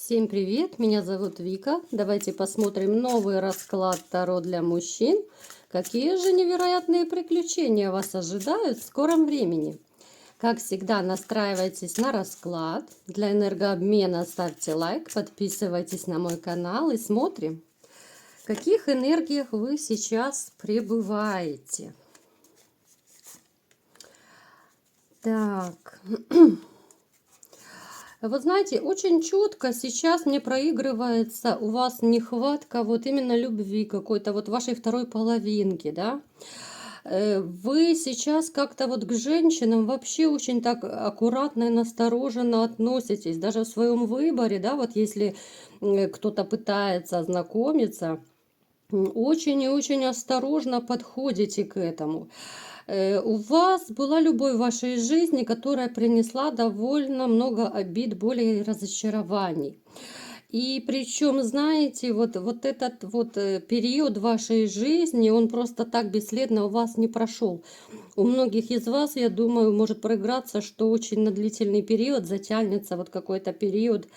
Всем привет, меня зовут Вика. Давайте посмотрим новый расклад Таро для мужчин. Какие же невероятные приключения вас ожидают в скором времени? Как всегда, настраивайтесь на расклад. Для энергообмена ставьте лайк, подписывайтесь на мой канал и смотрим, в каких энергиях вы сейчас пребываете. Так... Вот знаете, очень четко сейчас мне проигрывается у вас нехватка вот именно любви какой-то, вот вашей второй половинки, да. Вы сейчас как-то вот к женщинам вообще очень так аккуратно и настороженно относитесь, даже в своем выборе, да, вот если кто-то пытается ознакомиться, очень и очень осторожно подходите к этому. У вас была любовь в вашей жизни, которая принесла довольно много обид, боли и разочарований. И причем, знаете, вот этот вот период вашей жизни, он просто так бесследно у вас не прошел. У многих из вас, я думаю, может проиграться, что очень на длительный период затянется вот какой-то период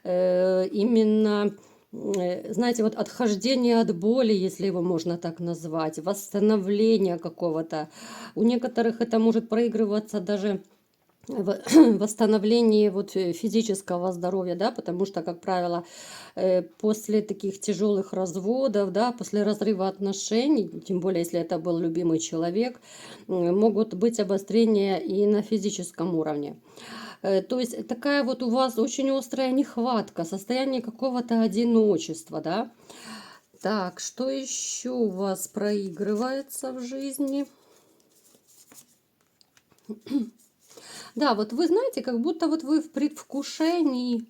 именно... знаете, вот отхождение от боли, если его можно так назвать, восстановление какого-то. У некоторых это может проигрываться даже в восстановлении вот физического здоровья, да, потому что, как правило, после таких тяжелых разводов, да, после разрыва отношений, тем более, если это был любимый человек, могут быть обострения и на физическом уровне. То есть такая вот у вас очень острая нехватка, состояние какого-то одиночества, да. Так, что еще у вас проигрывается в жизни? Да, вот вы знаете, как будто вот вы в предвкушении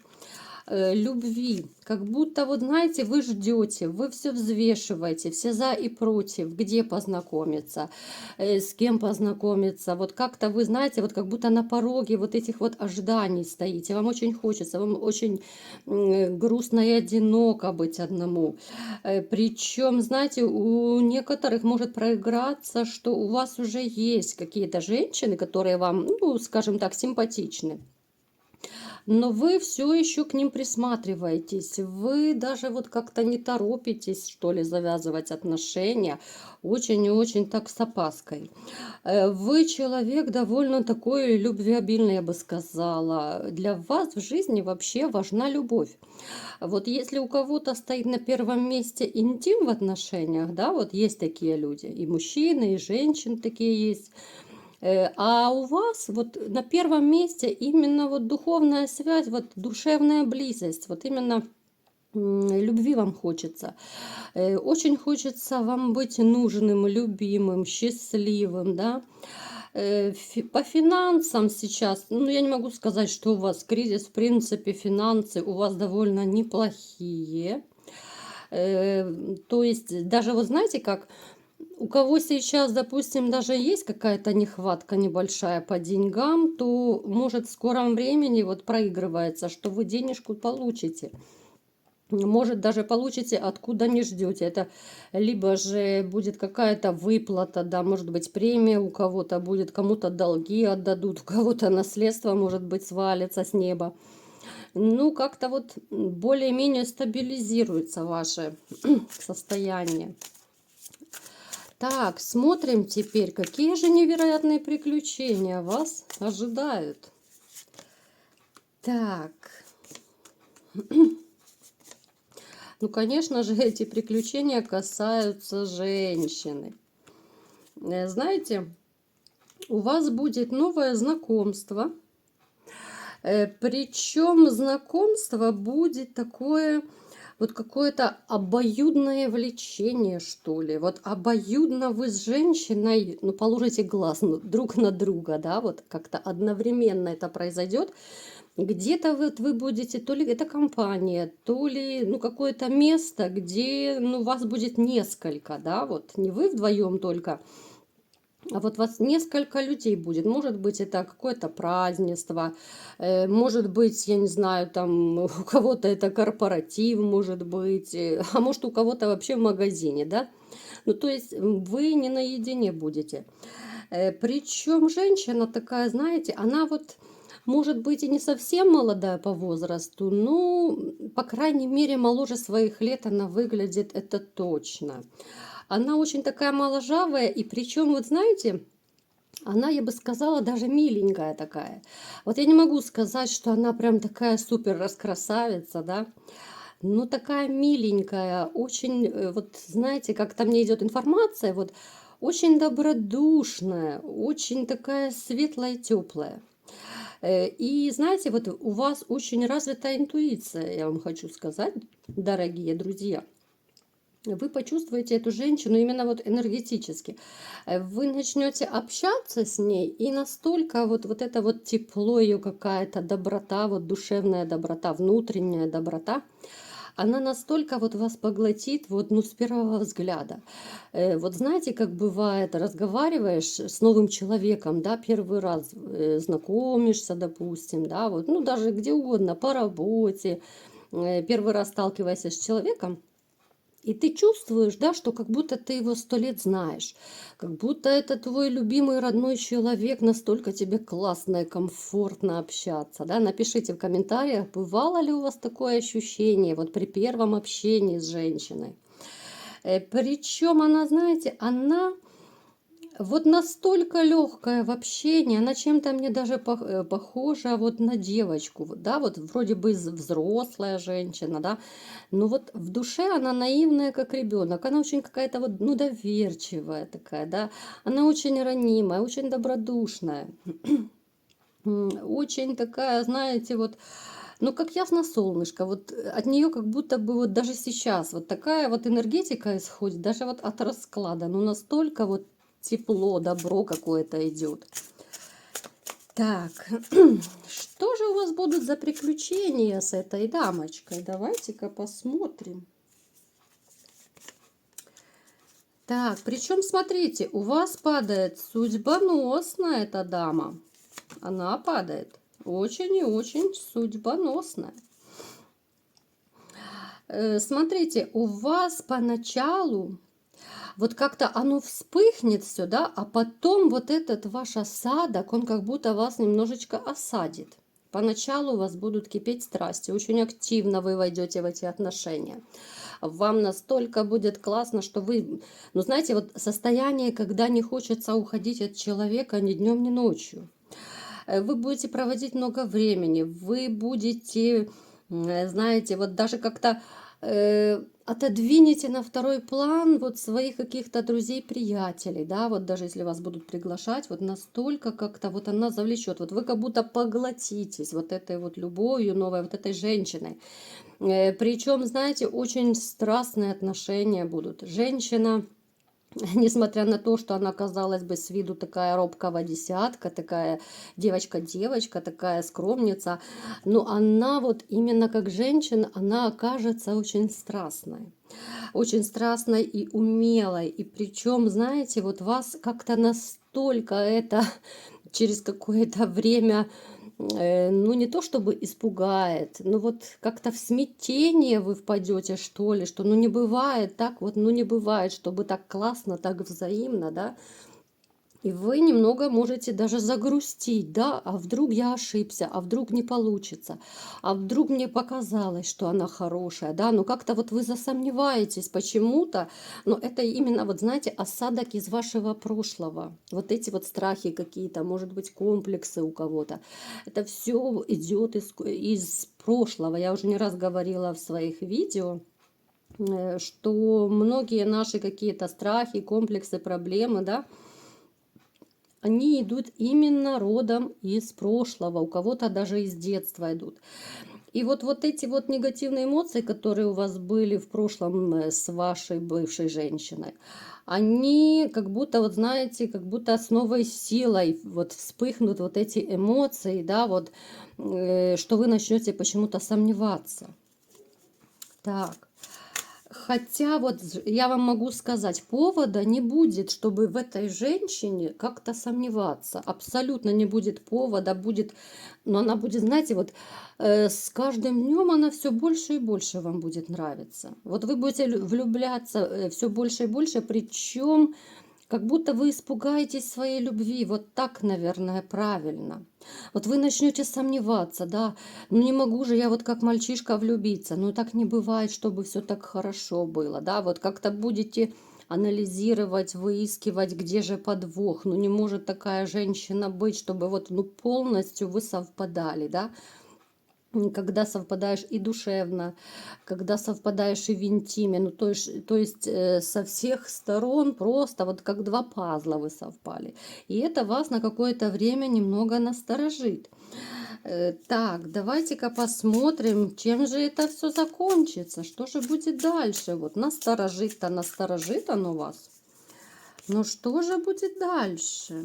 любви, как будто вот знаете, вы ждете, вы все взвешиваете, все за и против, где познакомиться, с кем познакомиться, вот как-то вы знаете, вот как будто на пороге вот этих вот ожиданий стоите, вам очень хочется, вам очень грустно и одиноко быть одному, причем, знаете, у некоторых может проиграться, что у вас уже есть какие-то женщины, которые вам, ну, скажем так, симпатичны. Но вы все еще к ним присматриваетесь. Вы даже вот как-то не торопитесь, что ли, завязывать отношения. Очень и очень так с опаской. Вы человек довольно такой любвеобильный, я бы сказала. Для вас в жизни вообще важна любовь. Вот если у кого-то стоит на первом месте интим в отношениях, да, вот есть такие люди, и мужчины, и женщины такие есть. А у вас вот на первом месте именно вот духовная связь, вот душевная близость, вот именно любви вам хочется. Очень хочется вам быть нужным, любимым, счастливым, да. По финансам сейчас, ну, я не могу сказать, что у вас кризис, в принципе, финансы у вас довольно неплохие. То есть даже, вот знаете, как у кого сейчас, допустим, даже есть какая-то нехватка небольшая по деньгам, то может в скором времени вот проигрывается, что вы денежку получите. Может, даже получите, откуда не ждете. Это либо же будет какая-то выплата, да, может быть, премия у кого-то будет, кому-то долги отдадут, у кого-то наследство, может быть, свалится с неба. Ну, как-то вот более-менее стабилизируется ваше состояние. Так, смотрим теперь, какие же невероятные приключения вас ожидают. Так. Ну, конечно же, эти приключения касаются женщины. Знаете, у вас будет новое знакомство. Причем знакомство будет такое, вот какое-то обоюдное влечение, что ли. Вот обоюдно вы с женщиной, ну, положите глаз друг на друга, да, вот как-то одновременно это произойдет. Где-то вот вы будете, то ли это компания, то ли, ну, какое-то место, где, ну, вас будет несколько, да, вот не вы вдвоем только, а вот вас несколько людей будет. Может быть, это какое-то празднество, может быть, я не знаю, там у кого-то это корпоратив, может быть, а может у кого-то вообще в магазине, да? Ну, то есть вы не наедине будете. Причем женщина такая, знаете, она вот может быть, и не совсем молодая по возрасту, но, по крайней мере, моложе своих лет она выглядит, это точно. Она очень такая моложавая, и причем, вот знаете, она, я бы сказала, даже миленькая такая. Вот я не могу сказать, что она прям такая супер раскрасавица, да. Ну, такая миленькая, очень, вот знаете, как-то мне идет информация, вот очень добродушная, очень такая светлая, теплая. И знаете, вот у вас очень развитая интуиция, я вам хочу сказать, дорогие друзья. Вы почувствуете эту женщину именно вот энергетически. Вы начнете общаться с ней, и настолько вот это вот тепло ее какая-то, доброта, вот душевная доброта, внутренняя доброта, она настолько вот вас поглотит, вот, ну, с первого взгляда. Вот знаете, как бывает, разговариваешь с новым человеком, да, первый раз знакомишься, допустим, да, вот, ну, даже где угодно, по работе, первый раз сталкиваешься с человеком, и ты чувствуешь, да, что как будто ты его 100 лет знаешь, как будто это твой любимый родной человек, настолько тебе классно и комфортно общаться, да. Напишите в комментариях, бывало ли у вас такое ощущение вот при первом общении с женщиной. Причем она, знаете, она вот настолько легкая в общении, она чем-то мне даже похожа вот на девочку, вот, да, вот вроде бы взрослая женщина, да, но вот в душе она наивная, как ребенок, она очень какая-то вот, ну, доверчивая такая, да, она очень ранимая, очень добродушная, очень такая, знаете, вот, ну, как ясно солнышко, вот от нее как будто бы вот даже сейчас вот такая вот энергетика исходит, даже вот от расклада, ну, настолько вот тепло, добро какое-то идет. Так, что же у вас будут за приключения с этой дамочкой? Давайте-ка посмотрим. Так, причем, смотрите, у вас падает судьбоносная эта дама. Она падает очень и очень судьбоносная. Смотрите, у вас поначалу вот как-то оно вспыхнет все, да, а потом вот этот ваш осадок, он как будто вас немножечко осадит. Поначалу у вас будут кипеть страсти, очень активно вы войдете в эти отношения. Вам настолько будет классно, что вы, ну знаете, вот состояние, когда не хочется уходить от человека ни днем, ни ночью. Вы будете проводить много времени, вы будете, знаете, вот даже как-то отодвинете на второй план вот своих каких-то друзей, приятелей, да, вот даже если вас будут приглашать, вот настолько как-то вот она завлечет, вот вы как будто поглотитесь вот этой вот любовью новой, вот этой женщиной. Причем, знаете, очень страстные отношения будут. Женщина, несмотря на то, что она, казалось бы, с виду такая робкого десятка, такая девочка-девочка, такая скромница, но она вот именно как женщина, она окажется очень страстной и умелой. И причем, знаете, вот вас как-то настолько это через какое-то время, ну, не то чтобы испугает, но вот как-то в смятение вы впадете, что ли, что ну не бывает так вот, ну не бывает, чтобы так классно, так взаимно, да. И вы немного можете даже загрустить, да, а вдруг я ошибся, а вдруг не получится, а вдруг мне показалось, что она хорошая, да, но как-то вот вы засомневаетесь почему-то, но это именно, вот знаете, осадок из вашего прошлого, вот эти вот страхи какие-то, может быть, комплексы у кого-то, это все идет из прошлого, я уже не раз говорила в своих видео, что многие наши какие-то страхи, комплексы, проблемы, да, они идут именно родом из прошлого, у кого-то даже из детства идут. И вот эти вот негативные эмоции, которые у вас были в прошлом с вашей бывшей женщиной, они как будто, вот знаете, как будто с новой силой вот вспыхнут вот эти эмоции, да, вот, что вы начнете почему-то сомневаться. Так. Хотя вот я вам могу сказать, повода не будет, чтобы в этой женщине как-то сомневаться. Абсолютно не будет повода, будет, но она будет, знаете, вот с каждым днем она все больше и больше вам будет нравиться. Вот вы будете влюбляться все больше и больше, причем как будто вы испугаетесь своей любви. Вот так, наверное, правильно. Вот вы начнете сомневаться, да, ну не могу же я вот как мальчишка влюбиться, ну так не бывает, чтобы все так хорошо было, да, вот как-то будете анализировать, выискивать, где же подвох, ну не может такая женщина быть, чтобы вот ну полностью вы совпадали, да, когда совпадаешь и душевно, когда совпадаешь и в интиме, ну то есть со всех сторон просто вот как два пазла вы совпали. И это вас на какое-то время немного насторожит. Так, давайте-ка посмотрим, чем же это все закончится, что же будет дальше. Вот насторожит оно вас. Но что же будет дальше?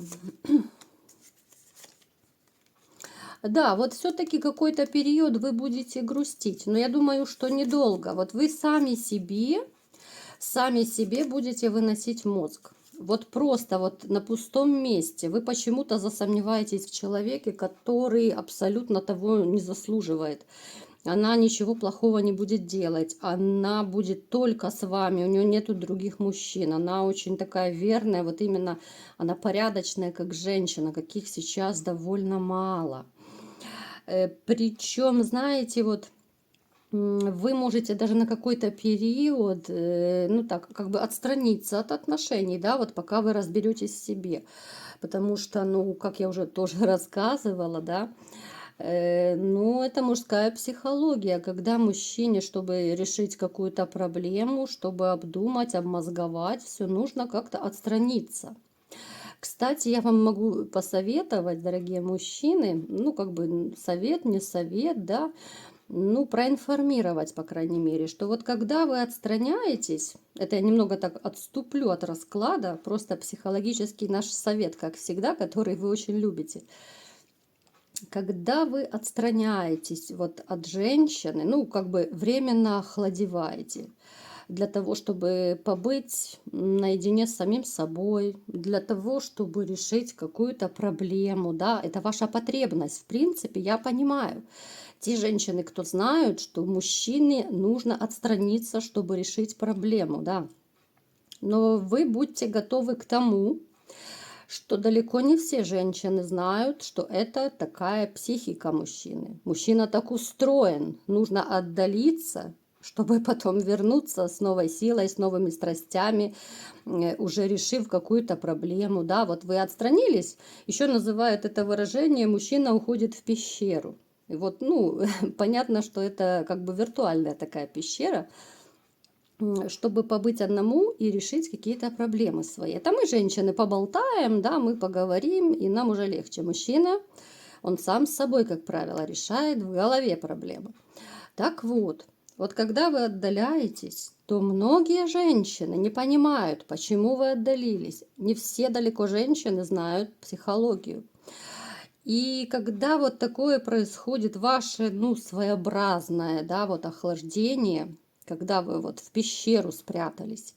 Да, вот все-таки какой-то период вы будете грустить, но я думаю, что недолго. Вот вы сами себе будете выносить мозг. Вот просто вот на пустом месте вы почему-то засомневаетесь в человеке, который абсолютно того не заслуживает. Она ничего плохого не будет делать. Она будет только с вами. У нее нету других мужчин. Она очень такая верная. Вот именно она порядочная, как женщина, каких сейчас довольно мало. Причем, знаете, вот вы можете даже на какой-то период, ну так, как бы отстраниться от отношений, да, вот пока вы разберетесь в себе. Потому что, ну, как я уже тоже рассказывала, да, ну, это мужская психология, когда мужчине, чтобы решить какую-то проблему, чтобы обдумать, обмозговать, все нужно как-то отстраниться. Кстати, я вам могу посоветовать, дорогие мужчины, ну, как бы совет, не совет, да, ну, проинформировать, по крайней мере, что вот когда вы отстраняетесь, это я немного так отступлю от расклада, просто психологический наш совет, как всегда, который вы очень любите. Когда вы отстраняетесь вот от женщины, ну, как бы временно охладеваете, для того, чтобы побыть наедине с самим собой, для того, чтобы решить какую-то проблему, да, это ваша потребность, в принципе, я понимаю. Те женщины, кто знают, что мужчине нужно отстраниться, чтобы решить проблему, да. Но вы будьте готовы к тому, что далеко не все женщины знают, что это такая психика мужчины. Мужчина так устроен, нужно отдалиться, чтобы потом вернуться с новой силой, с новыми страстями, уже решив какую-то проблему. Да, вот вы отстранились, еще называют это выражение «мужчина уходит в пещеру». И вот, ну, понятно, что это как бы виртуальная такая пещера, чтобы побыть одному и решить какие-то проблемы свои. Это мы, женщины, поболтаем, да, мы поговорим, и нам уже легче. Мужчина, он сам с собой, как правило, решает в голове проблемы. Так вот, вот когда вы отдаляетесь, то многие женщины не понимают, почему вы отдалились. Не все далеко женщины знают психологию. И когда вот такое происходит, ваше, ну, своеобразное, да, вот охлаждение, когда вы вот в пещеру спрятались,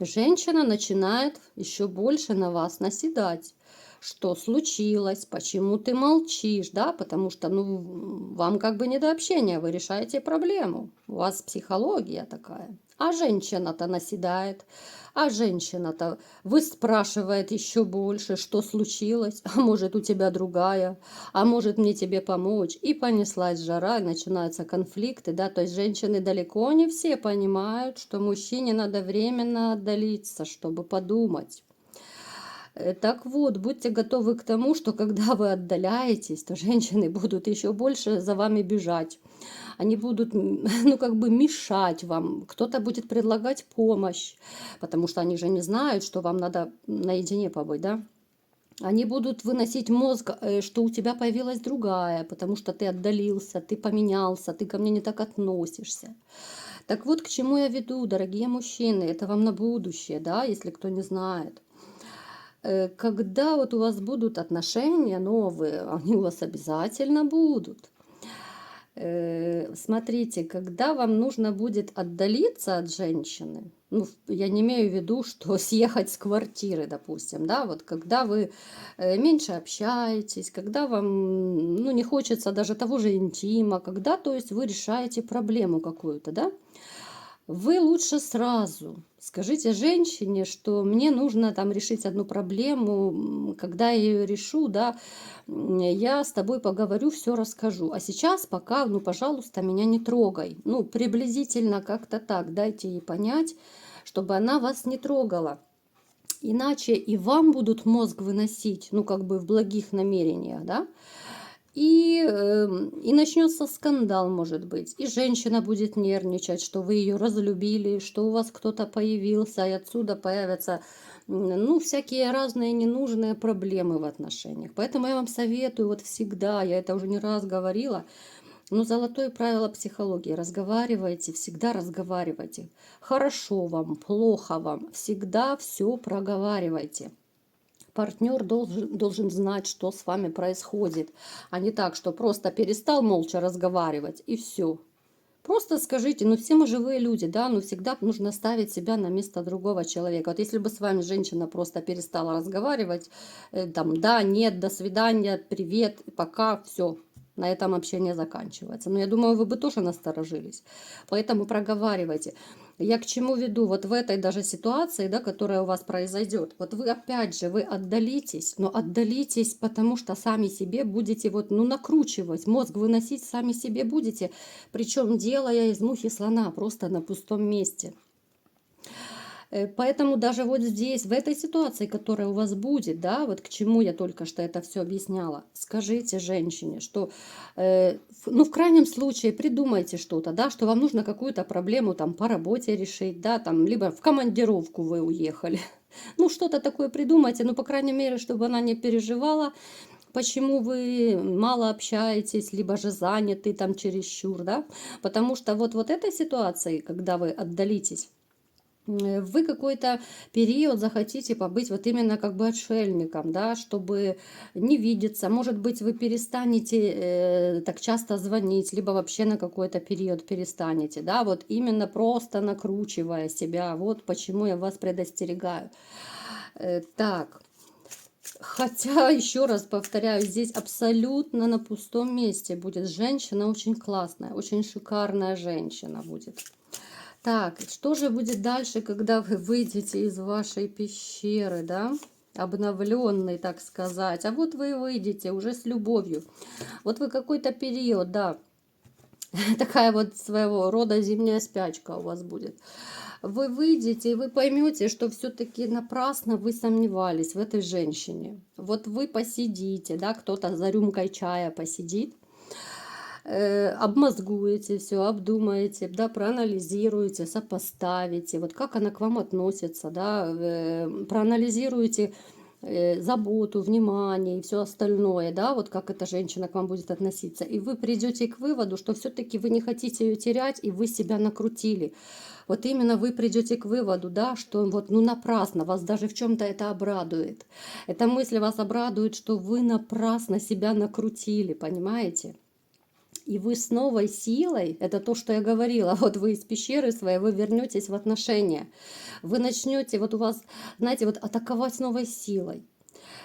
женщина начинает еще больше на вас наседать. Что случилось, почему ты молчишь, да, потому что, ну, вам как бы не до общения, вы решаете проблему, у вас психология такая. А женщина-то наседает, а женщина-то выспрашивает еще больше, что случилось, а может у тебя другая, а может мне тебе помочь. И понеслась жара, и начинаются конфликты, да, то есть женщины далеко не все понимают, что мужчине надо временно отдалиться, чтобы подумать. Так вот, будьте готовы к тому, что когда вы отдаляетесь, то женщины будут еще больше за вами бежать. Они будут, ну, как бы мешать вам. Кто-то будет предлагать помощь, потому что они же не знают, что вам надо наедине побыть, да? Они будут выносить мозг, что у тебя появилась другая, потому что ты отдалился, ты поменялся, ты ко мне не так относишься. Так вот, к чему я веду, дорогие мужчины, это вам на будущее, да, если кто не знает. Когда вот у вас будут отношения новые, они у вас обязательно будут. Смотрите, когда вам нужно будет отдалиться от женщины, ну, я не имею в виду, что съехать с квартиры, допустим, да, вот когда вы меньше общаетесь, когда вам, ну, не хочется даже того же интима, когда, то есть, вы решаете проблему какую-то, да, вы лучше сразу скажите женщине, что мне нужно там решить одну проблему, когда я ее решу, да, я с тобой поговорю, все расскажу. А сейчас пока, ну, пожалуйста, меня не трогай. Ну, приблизительно как-то так дайте ей понять, чтобы она вас не трогала. Иначе и вам будут мозг выносить, ну, как бы в благих намерениях, да, и начнется скандал, может быть. И женщина будет нервничать, что вы ее разлюбили, что у вас кто-то появился, и отсюда появятся, ну, всякие разные ненужные проблемы в отношениях. Поэтому я вам советую вот всегда, я это уже не раз говорила, но золотое правило психологии: разговаривайте, всегда разговаривайте. Хорошо вам, плохо вам, всегда все проговаривайте. Партнер должен знать, что с вами происходит, а не так, что просто перестал молча разговаривать и все. Просто скажите, ну все мы живые люди, да, но всегда нужно ставить себя на место другого человека. Вот если бы с вами женщина просто перестала разговаривать, там, да, нет, до свидания, привет, пока, все, на этом общение заканчивается. Но я думаю, вы бы тоже насторожились. Поэтому проговаривайте. Я к чему веду? Вот в этой даже ситуации, да, которая у вас произойдет, вот вы опять же, вы отдалитесь, но отдалитесь, потому что сами себе будете вот, ну, накручивать, мозг выносить сами себе будете, причем делая из мухи слона просто на пустом месте. Поэтому даже вот здесь, в этой ситуации, которая у вас будет, да, вот к чему я только что это все объясняла, скажите женщине, что, ну, в крайнем случае, придумайте что-то, да, что вам нужно какую-то проблему там по работе решить, да, там, либо в командировку вы уехали. Ну, что-то такое придумайте, ну, по крайней мере, чтобы она не переживала, почему вы мало общаетесь, либо же заняты там чересчур, да, потому что вот этой ситуации, когда вы отдалитесь, вы какой-то период захотите побыть вот именно как бы отшельником, да, чтобы не видеться. Может быть, вы перестанете так часто звонить, либо вообще на какой-то период перестанете, да, вот именно просто накручивая себя. Вот почему я вас предостерегаю. Так, хотя, еще раз повторяю, здесь абсолютно на пустом месте будет женщина очень классная, очень шикарная женщина будет. Так, что же будет дальше, когда вы выйдете из вашей пещеры, да? Обновленный, так сказать. А вот вы выйдете уже с любовью. Вот вы какой-то период, да, такая вот своего рода зимняя спячка у вас будет. Вы выйдете, и вы поймете, что все-таки напрасно вы сомневались в этой женщине. Вот вы посидите, да, кто-то за рюмкой чая посидит, обмозгуете все, обдумаете, да, проанализируете, сопоставите, вот как она к вам относится, да, проанализируете заботу, внимание и все остальное, да, вот как эта женщина к вам будет относиться, и вы придете к выводу, что все-таки вы не хотите ее терять, и вы себя накрутили. Вот именно вы придете к выводу, да, что вот, ну, напрасно, вас даже в чем-то это обрадует. Эта мысль вас обрадует, что вы напрасно себя накрутили, понимаете? И вы с новой силой, это то, что я говорила, вот вы из пещеры своей, вы вернетесь в отношения. Вы начнете, вот у вас, знаете, вот атаковать с новой силой.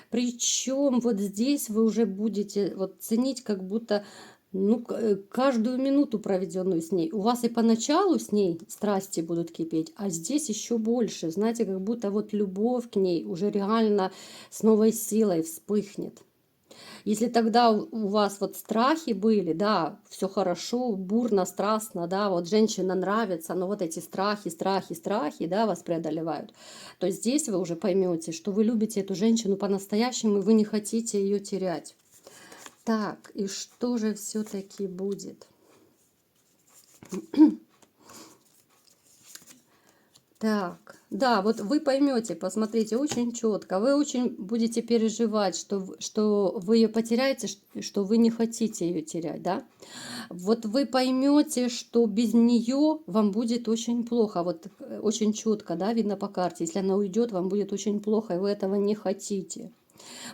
Причем вот здесь вы уже будете вот ценить как будто, ну, каждую минуту, проведенную с ней. У вас и поначалу с ней страсти будут кипеть, а здесь еще больше. Знаете, как будто вот любовь к ней уже реально с новой силой вспыхнет. Если тогда у вас вот страхи были, да, все хорошо, бурно, страстно, да, вот женщина нравится, но вот эти страхи, да, вас преодолевают, то здесь вы уже поймете, что вы любите эту женщину по-настоящему, и вы не хотите ее терять. Так, и что же все-таки будет? Так, да, вот вы поймете, посмотрите, очень четко, вы очень будете переживать, что вы ее потеряете, что вы не хотите ее терять, да? Вот вы поймете, что без нее вам будет очень плохо, вот очень четко, да, видно по карте, если она уйдет, вам будет очень плохо, и вы этого не хотите.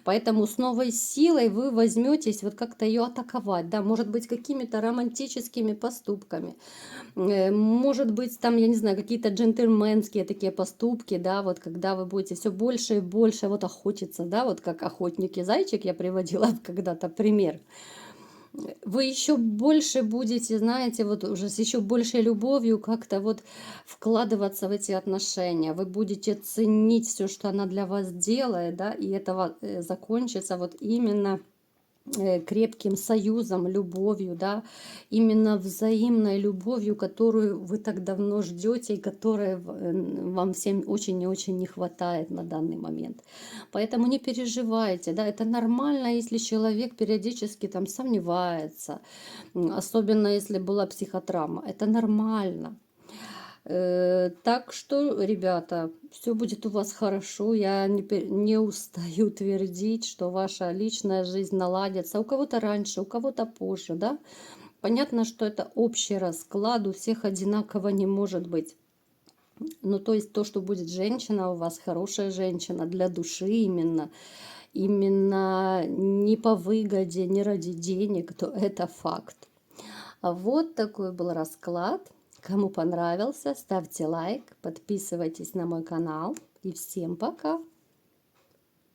Поэтому с новой силой вы возьметесь вот как-то ее атаковать, да, может быть, какими-то романтическими поступками, может быть, там, я не знаю, какие-то джентльменские такие поступки, да, вот когда вы будете все больше и больше вот охотиться, да, вот как охотник и зайчик, я приводила когда-то пример. Вы еще больше будете, знаете, вот уже с еще большей любовью как-то вот вкладываться в эти отношения. Вы будете ценить все, что она для вас делает, да, и это закончится вот именно крепким союзом, любовью, да, именно взаимной любовью, которую вы так давно ждете и которой вам всем очень и очень не хватает на данный момент. Поэтому не переживайте, да, это нормально, если человек периодически там сомневается, особенно если была психотравма, это нормально. Так что, ребята, все будет у вас хорошо. Я не устаю твердить, что ваша личная жизнь наладится. У кого-то раньше, у кого-то позже, да? Понятно, что это общий расклад, у всех одинаково не может быть. Ну, то есть то, что будет женщина у вас, хорошая женщина, для души именно, именно не по выгоде, не ради денег, то это факт. Вот такой был расклад. Кому понравился, ставьте лайк, подписывайтесь на мой канал. И всем пока!